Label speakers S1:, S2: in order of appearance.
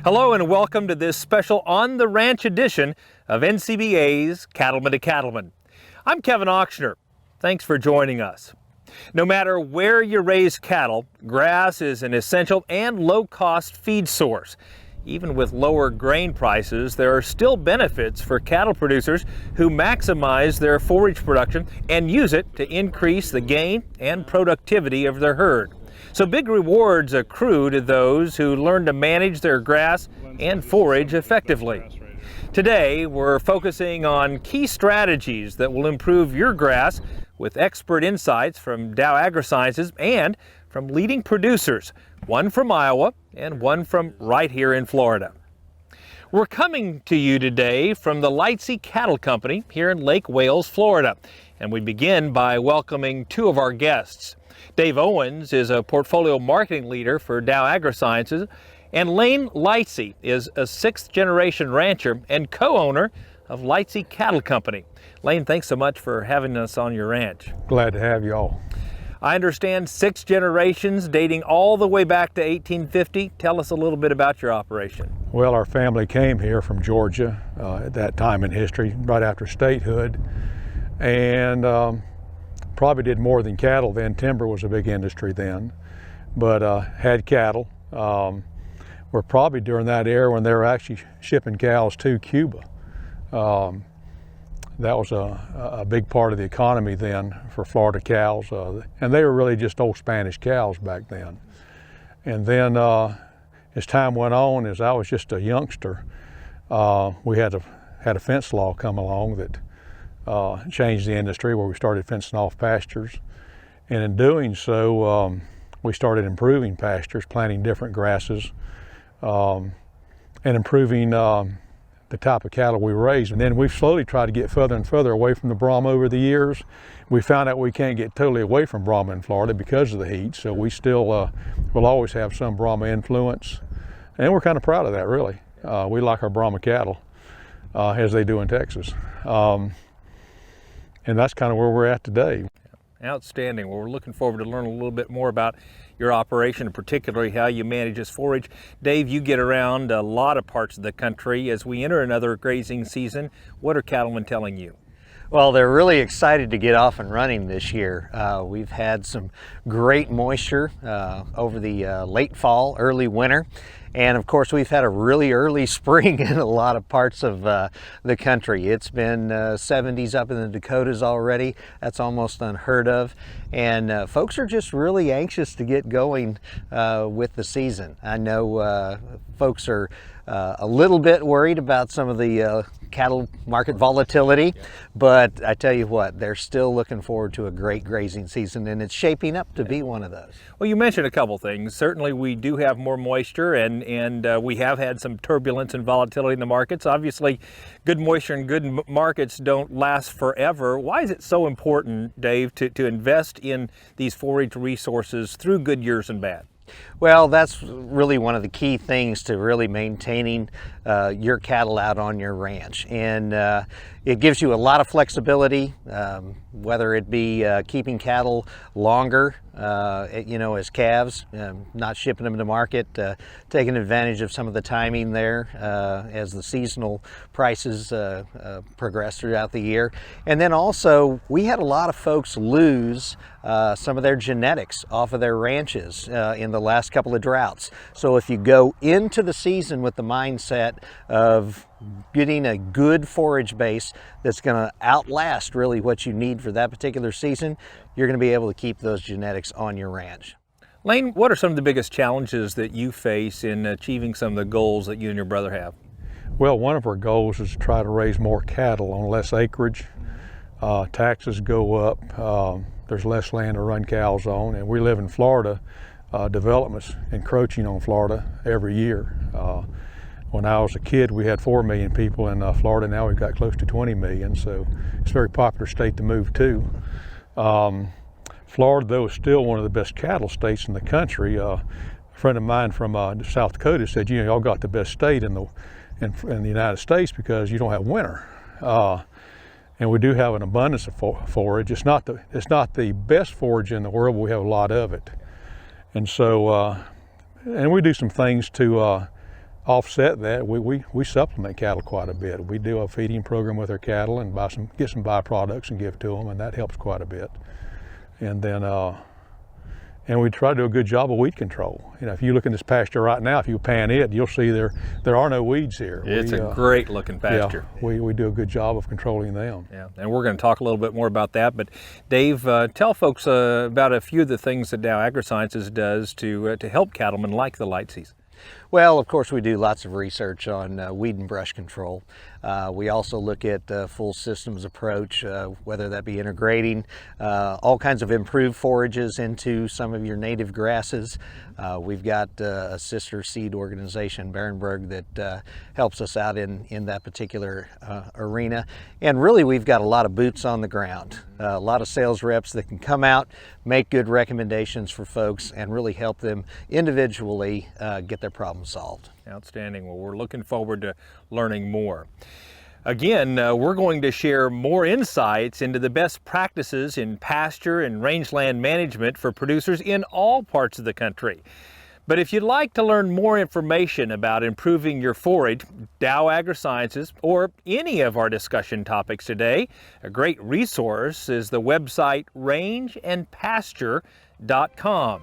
S1: Hello and welcome to this special On the Ranch edition of NCBA's Cattlemen to Cattlemen. I'm Kevin Auctioner. Thanks for joining us. No matter where you raise cattle, grass is an essential and low-cost feed source. Even with lower grain prices, there are still benefits for cattle producers who maximize their forage production and use it to increase the gain and productivity of their herd. So big rewards accrue to those who learn to manage their grass and forage effectively. Today, we're focusing on key strategies that will improve your grass with expert insights from Dow AgriSciences and from leading producers, one from Iowa and one from right here in Florida. We're coming to you today from the Lightsey Cattle Company here in Lake Wales, Florida. And we begin by welcoming two of our guests. Dave Owens is a portfolio marketing leader for Dow AgriSciences, and Lane Lightsey is a sixth-generation rancher and co-owner of Lightsey Cattle Company. Lane, thanks so much for having us on your ranch.
S2: Glad to have you all.
S1: I understand 6 generations dating all the way back to 1850. Tell us a little bit about your operation.
S2: Well, our family came here from Georgia at that time in history, right after statehood, and probably did more than cattle then. Timber was a big industry then, but had cattle. We're probably during that era when they were actually shipping cows to Cuba. That was a big part of the economy then for Florida cows, and they were really just old Spanish cows back then. And then as time went on, as I was just a youngster, we had a fence law come along that changed the industry, where we started fencing off pastures. And in doing so, we started improving pastures, planting different grasses, and improving the type of cattle we raised. And then we've slowly tried to get further and further away from the Brahma over the years. We found out we can't get totally away from Brahma in Florida because of the heat, so we still will always have some Brahma influence. And we're kind of proud of that, really. We like our Brahma cattle, as they do in Texas. And that's kind of where we're at today.
S1: Outstanding. Well, we're looking forward to learn a little bit more about your operation, and particularly how you manage this forage. Dave, you get around a lot of parts of the country. As we enter another grazing season, what are cattlemen telling you?
S3: Well, they're really excited to get off and running this year. We've had some great moisture over the late fall, early winter. And of course, we've had a really early spring in a lot of parts of the country. It's been 70s up in the Dakotas already. That's almost unheard of. And folks are just really anxious to get going with the season. I know folks are a little bit worried about some of the cattle market volatility, but I tell you what, they're still looking forward to a great grazing season, and it's shaping up to be one of those.
S1: Well, you mentioned a couple things. Certainly we do have more moisture, and we have had some turbulence and volatility in the markets. Obviously, good moisture and good markets don't last forever. Why is it so important, Dave, to invest in these forage resources through good years and bad?
S3: Well, that's really one of the key things to really maintaining your cattle out on your ranch. And it gives you a lot of flexibility, whether it be keeping cattle longer, as calves, not shipping them to market, taking advantage of some of the timing there as the seasonal prices progress throughout the year. And then also, we had a lot of folks lose some of their genetics off of their ranches in the last couple of droughts. So if you go into the season with the mindset of getting a good forage base that's going to outlast really what you need for that particular season, you're going to be able to keep those genetics on your ranch.
S1: Lane, what are some of the biggest challenges that you face in achieving some of the goals that you and your brother have?
S2: Well, one of our goals is to try to raise more cattle on less acreage. Taxes go up, there's less land to run cows on, and we live in Florida. Development's encroaching on Florida every year. When I was a kid, we had 4 million people in Florida. Now we've got close to 20 million, so it's a very popular state to move to. Florida, though, is still one of the best cattle states in the country. A friend of mine from South Dakota said, y'all got the best state in the United States because you don't have winter. And we do have an abundance of forage. It's not the best forage in the world, but we have a lot of it. And so, and we do some things to offset that, we supplement cattle quite a bit. We do a feeding program with our cattle and get some byproducts and give to them, and that helps quite a bit. And then and we try to do a good job of weed control. You know, if you look in this pasture right now, if you pan it, you'll see there are no weeds here.
S1: It's a great looking pasture.
S2: Yeah, we do a good job of controlling them.
S1: Yeah, and we're going to talk a little bit more about that. But Dave, tell folks about a few of the things that Dow AgroSciences does to help cattlemen like the light season.
S3: Well, of course, we do lots of research on weed and brush control. We also look at full systems approach, whether that be integrating all kinds of improved forages into some of your native grasses. We've got a sister seed organization, Barenberg, that helps us out in that particular arena. And really, we've got a lot of boots on the ground, a lot of sales reps that can come out, make good recommendations for folks, and really help them individually get their problem solved.
S1: Outstanding. Well, we're looking forward to learning more. Again, we're going to share more insights into the best practices in pasture and rangeland management for producers in all parts of the country. But if you'd like to learn more information about improving your forage, Dow AgroSciences, or any of our discussion topics today, a great resource is the website rangeandpasture.com.